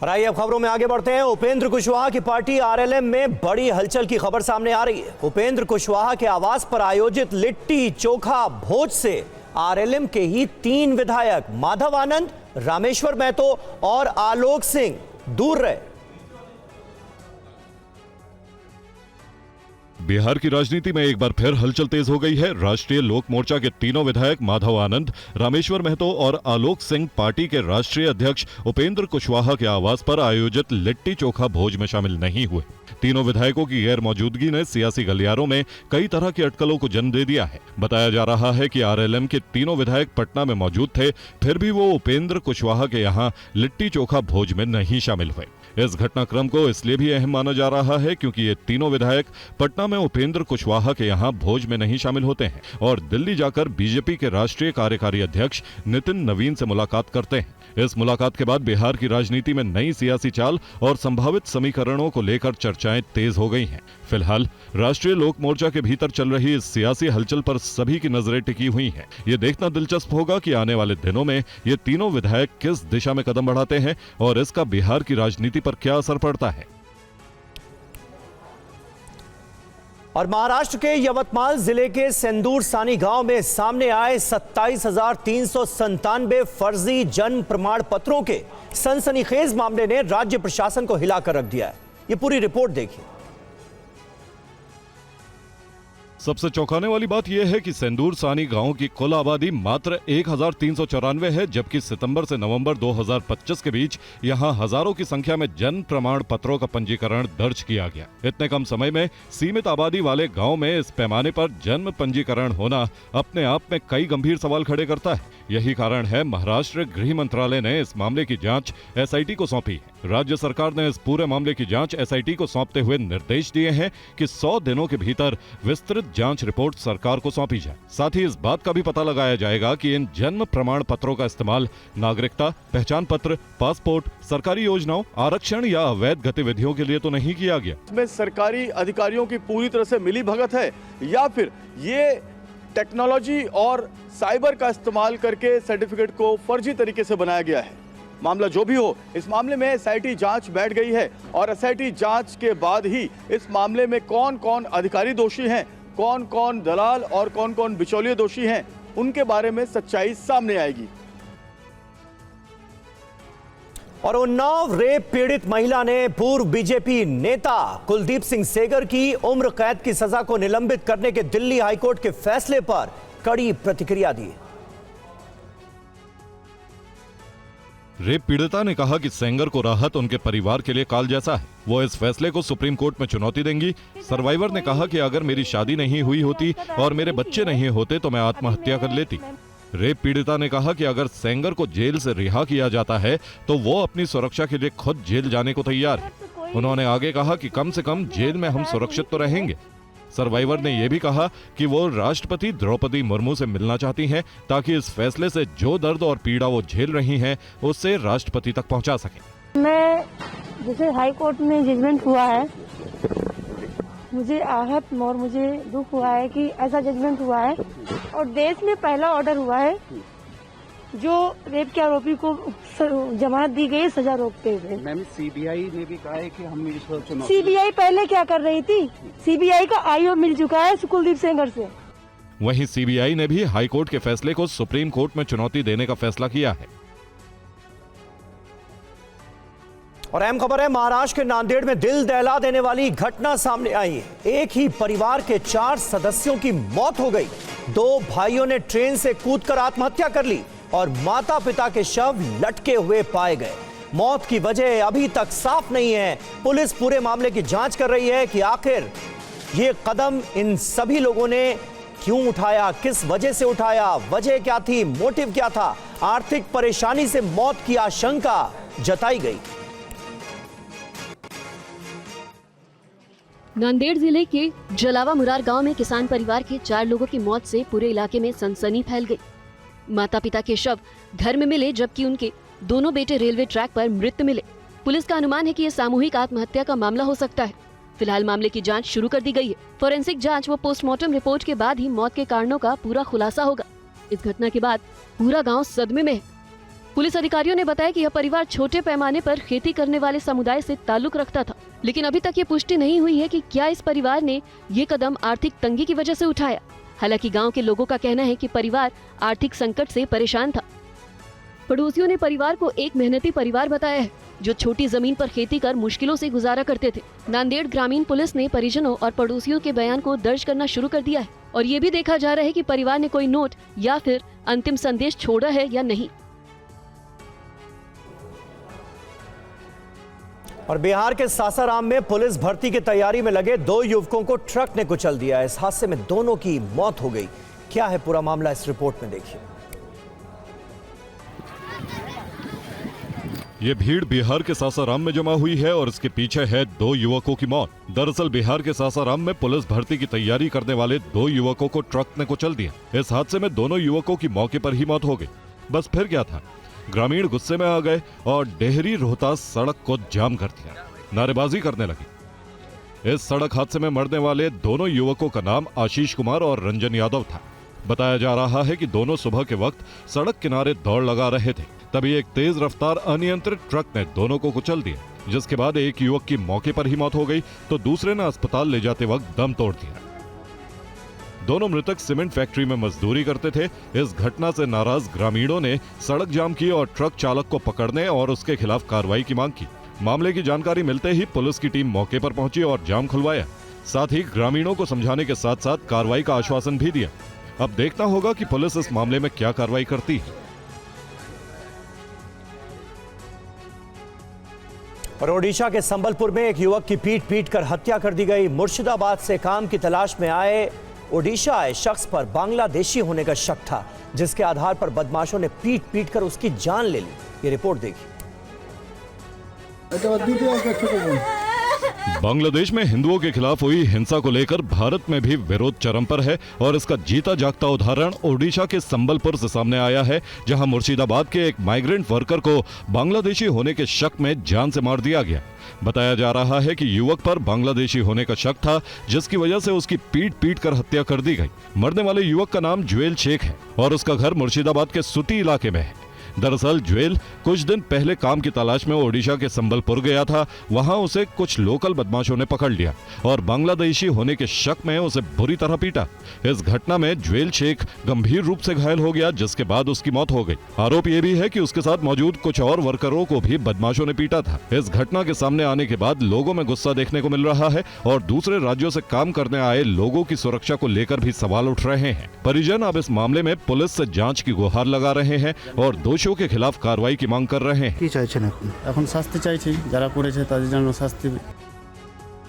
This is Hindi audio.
और आइए अब खबरों में आगे बढ़ते हैं। उपेंद्र कुशवाहा की पार्टी आरएलएम में बड़ी हलचल की खबर सामने आ रही है। उपेंद्र कुशवाहा के आवास पर आयोजित लिट्टी चोखा भोज से आरएलएम के ही 3 विधायक माधव आनंद, रामेश्वर महतो और आलोक सिंह दूर रहे। बिहार की राजनीति में एक बार फिर हलचल तेज हो गई है। राष्ट्रीय लोक मोर्चा के तीनों विधायक माधव आनंद, रामेश्वर महतो और आलोक सिंह पार्टी के राष्ट्रीय अध्यक्ष उपेंद्र कुशवाहा के आवास पर आयोजित लिट्टी चोखा भोज में शामिल नहीं हुए। तीनों विधायकों की गैर मौजूदगी ने सियासी गलियारों में कई तरह की अटकलों को जन्म दे दिया है। बताया जा रहा है कि आरएलएम के तीनों विधायक पटना में मौजूद थे, फिर भी वो उपेंद्र कुशवाहा के यहाँ लिट्टी चोखा भोज में नहीं शामिल हुए। इस घटनाक्रम को इसलिए भी अहम माना जा रहा है क्योंकि ये तीनों विधायक पटना में उपेंद्र कुशवाहा के यहाँ भोज में नहीं शामिल होते हैं और दिल्ली जाकर बीजेपी के राष्ट्रीय कार्यकारी अध्यक्ष नितिन नवीन से मुलाकात करते हैं। इस मुलाकात के बाद बिहार की राजनीति में नई सियासी चाल और संभावित समीकरणों को लेकर चर्चाएं तेज हो गई हैं। फिलहाल राष्ट्रीय लोक मोर्चा के भीतर चल रही इस सियासी हलचल पर सभी की नजरें टिकी हुई हैं। ये देखना दिलचस्प होगा कि आने वाले दिनों में ये तीनों विधायक किस दिशा में कदम बढ़ाते हैं और इसका बिहार की राजनीति पर क्या असर पड़ता है। और महाराष्ट्र के यवतमाल जिले के सेंदूर सानी गांव में सामने आए 27,397 फर्जी जन्म प्रमाण पत्रों के सनसनीखेज मामले ने राज्य प्रशासन को हिलाकर रख दिया है। ये पूरी रिपोर्ट देखिए। सबसे चौंकाने वाली बात यह है कि सेंदूर सानी गांव की कुल आबादी मात्र 1,394 है, जबकि सितंबर से नवंबर 2025 के बीच यहां हजारों की संख्या में जन्म प्रमाण पत्रों का पंजीकरण दर्ज किया गया। इतने कम समय में सीमित आबादी वाले गांव में इस पैमाने पर जन्म पंजीकरण होना अपने आप में कई गंभीर सवाल खड़े करता है। यही कारण है महाराष्ट्र गृह मंत्रालय ने इस मामले की जांच एसआईटी को सौंपी है। राज्य सरकार ने इस पूरे मामले की जांच एसआईटी को सौंपते हुए निर्देश दिए हैं कि 100 दिनों के भीतर विस्तृत जांच रिपोर्ट सरकार को सौंपी जाए। साथ ही इस बात का भी पता लगाया जाएगा कि इन जन्म प्रमाण पत्रों का इस्तेमाल नागरिकता, पहचान पत्र, पासपोर्ट, सरकारी योजनाओं, आरक्षण या अवैध गतिविधियों के लिए तो नहीं किया गया। इसमें सरकारी अधिकारियों की पूरी तरह से मिली भगत है या फिर ये टेक्नोलॉजी और साइबर का इस्तेमाल करके सर्टिफिकेट को फर्जी तरीके से बनाया गया है। मामला जो भी हो, इस मामले में एसआईटी जांच बैठ गई है और एसआईटी जांच के बाद ही इस मामले में कौन कौन अधिकारी दोषी हैं, कौन कौन दलाल और कौन कौन बिचौलिए दोषी हैं, उनके बारे में सच्चाई सामने आएगी। और उन्नाव रेप पीड़ित महिला ने पूर्व बीजेपी नेता कुलदीप सिंह सेंगर की उम्र कैद की सजा को निलंबित करने के दिल्ली हाईकोर्ट के फैसले पर कड़ी प्रतिक्रिया दी। रेप पीड़िता ने कहा कि सेंगर को राहत उनके परिवार के लिए काल जैसा है। वो इस फैसले को सुप्रीम कोर्ट में चुनौती देंगी। सर्वाइवर ने कहा कि अगर मेरी शादी नहीं हुई होती और मेरे बच्चे नहीं होते तो मैं आत्महत्या कर लेती। रेप पीड़िता ने कहा कि अगर सेंगर को जेल से रिहा किया जाता है तो वो अपनी सुरक्षा के लिए खुद जेल जाने को तैयार है। उन्होंने आगे कहा कि कम से कम जेल में हम सुरक्षित तो रहेंगे। सर्वाइवर ने यह भी कहा कि वो राष्ट्रपति द्रौपदी मुर्मू से मिलना चाहती हैं ताकि इस फैसले से जो दर्द और पीड़ा वो झेल रही हैं उससे राष्ट्रपति तक पहुंचा सकें। मैं जैसे हाई कोर्ट में जजमेंट हुआ है, मुझे आहत और मुझे दुख हुआ है कि ऐसा जजमेंट हुआ है और देश में पहला ऑर्डर हुआ है जो रेप के आरोपी को जमानत दी गई सजा रोकते हुए। मैम सीबीआई ने भी कहा है कि हम इस चुनाव सीबीआई पहले क्या कर रही थी? सीबीआई का आईओ मिल चुका है कुलदीप सेंगर से। वहीं सीबीआई ने भी हाईकोर्ट के फैसले को सुप्रीम कोर्ट में चुनौती देने का फैसला किया है। और अहम खबर है, महाराष्ट्र के नांदेड़ में दिल दहला देने वाली घटना सामने आई है। एक ही परिवार के 4 सदस्यों की मौत हो गई। 2 भाइयों ने ट्रेन से कूदकर आत्महत्या कर ली और माता पिता के शव लटके हुए पाए गए। मौत की वजह अभी तक साफ नहीं है। पुलिस पूरे मामले की जांच कर रही है कि आखिर ये कदम इन सभी लोगों ने क्यों उठाया, किस वजह से उठाया, वजह क्या थी, मोटिव क्या था। आर्थिक परेशानी से मौत की आशंका जताई गई। नांदेड़ जिले के जलावा मुरार गांव में किसान परिवार के 4 लोगों की मौत से पूरे इलाके में सनसनी फैल गई। माता पिता के शव घर में मिले जबकि उनके दोनों बेटे रेलवे ट्रैक पर मृत मिले। पुलिस का अनुमान है कि यह सामूहिक आत्महत्या का मामला हो सकता है। फिलहाल मामले की जांच शुरू कर दी गई है। फोरेंसिक जांच व पोस्टमार्टम रिपोर्ट के बाद ही मौत के कारणों का पूरा खुलासा होगा। इस घटना के बाद पूरा गांव सदमे में है। पुलिस अधिकारियों ने बताया कि यह परिवार छोटे पैमाने पर खेती करने वाले समुदाय से ताल्लुक रखता था, लेकिन अभी तक ये पुष्टि नहीं हुई है कि क्या इस परिवार ने ये कदम आर्थिक तंगी की वजह से उठाया। हालांकि गांव के लोगों का कहना है कि परिवार आर्थिक संकट से परेशान था। पड़ोसियों ने परिवार को एक मेहनती परिवार बताया है, जो छोटी जमीन पर खेती कर मुश्किलों से गुजारा करते थे। नांदेड़ ग्रामीण पुलिस ने परिजनों और पड़ोसियों के बयान को दर्ज करना शुरू कर दिया है और ये भी देखा जा रहा है कि परिवार ने कोई नोट या फिर अंतिम संदेश छोड़ा है या नहीं। और बिहार के सासाराम में पुलिस भर्ती की तैयारी में लगे 2 युवकों को ट्रक ने कुचल दिया। इस हादसे में दोनों की मौत हो गई। क्या है पूरा मामला, इस रिपोर्ट में देखिए। ये भीड़ बिहार के सासाराम में जमा हुई है और इसके पीछे है 2 युवकों की मौत। दरअसल बिहार के सासाराम में पुलिस भर्ती की तैयारी करने वाले 2 युवकों को ट्रक ने कुचल दिया। इस हादसे में दोनों युवकों की मौके पर ही मौत हो गई। बस फिर क्या था, ग्रामीण गुस्से में आ गए और डेहरी रोहतास सड़क को जाम कर दिया, नारेबाजी करने लगे। इस सड़क हादसे में मरने वाले दोनों युवकों का नाम आशीष कुमार और रंजन यादव था। बताया जा रहा है कि दोनों सुबह के वक्त सड़क किनारे दौड़ लगा रहे थे, तभी एक तेज रफ्तार अनियंत्रित ट्रक ने दोनों को कुचल दिया, जिसके बाद एक युवक की मौके पर ही मौत हो गई तो दूसरे ने अस्पताल ले जाते वक्त दम तोड़ दिया। दोनों मृतक सीमेंट फैक्ट्री में मजदूरी करते थे। इस घटना से नाराज ग्रामीणों ने सड़क जाम की और ट्रक चालक को पकड़ने और उसके खिलाफ कार्रवाई की मांग की। मामले की जानकारी मिलते ही पुलिस की टीम मौके पर पहुंची और जाम खुलवाया। साथ ही ग्रामीणों को समझाने के साथ साथ कार्रवाई का आश्वासन भी दिया। अब देखना होगा कि पुलिस इस मामले में क्या कार्रवाई करती है। और ओडिशा के संबलपुर में एक युवक की पीट कर हत्या कर दी गई। मुर्शिदाबाद से काम की तलाश में ओडिशा आए शख्स पर बांग्लादेशी होने का शक था, जिसके आधार पर बदमाशों ने पीट कर उसकी जान ले ली। ये रिपोर्ट देखिए। बांग्लादेश में हिंदुओं के खिलाफ हुई हिंसा को लेकर भारत में भी विरोध चरम पर है और इसका जीता जागता उदाहरण ओडिशा के संबलपुर से सामने आया है, जहां मुर्शिदाबाद के एक माइग्रेंट वर्कर को बांग्लादेशी होने के शक में जान से मार दिया गया। बताया जा रहा है कि युवक पर बांग्लादेशी होने का शक था, जिसकी वजह से उसकी पीट कर हत्या कर दी गई। मरने वाले युवक का नाम जुएल शेख है और उसका घर मुर्शिदाबाद के सुती इलाके में है। दरअसल जुएल कुछ दिन पहले काम की तलाश में ओडिशा के संबलपुर गया था। वहां उसे कुछ लोकल बदमाशों ने पकड़ लिया और बांग्लादेशी होने के शक में उसे बुरी तरह पीटा। इस घटना में जुएल शेख गंभीर रूप से घायल हो गया, जिसके बाद उसकी मौत हो गई। आरोप यह भी है कि उसके साथ मौजूद कुछ और वर्करों को भी बदमाशों ने पीटा था। इस घटना के सामने आने के बाद लोगों में गुस्सा देखने को मिल रहा है और दूसरे राज्यों से काम करने आए लोगों की सुरक्षा को लेकर भी सवाल उठ रहे हैं। परिजन अब इस मामले में पुलिस से जांच की गुहार लगा रहे हैं और दोषियों के खिलाफ कार्रवाई की मांग कर रहे हैं। কি চাইছেন এখন? এখন শাস্তি চাইছি, যারা করেছে তাদের জন্য শাস্তি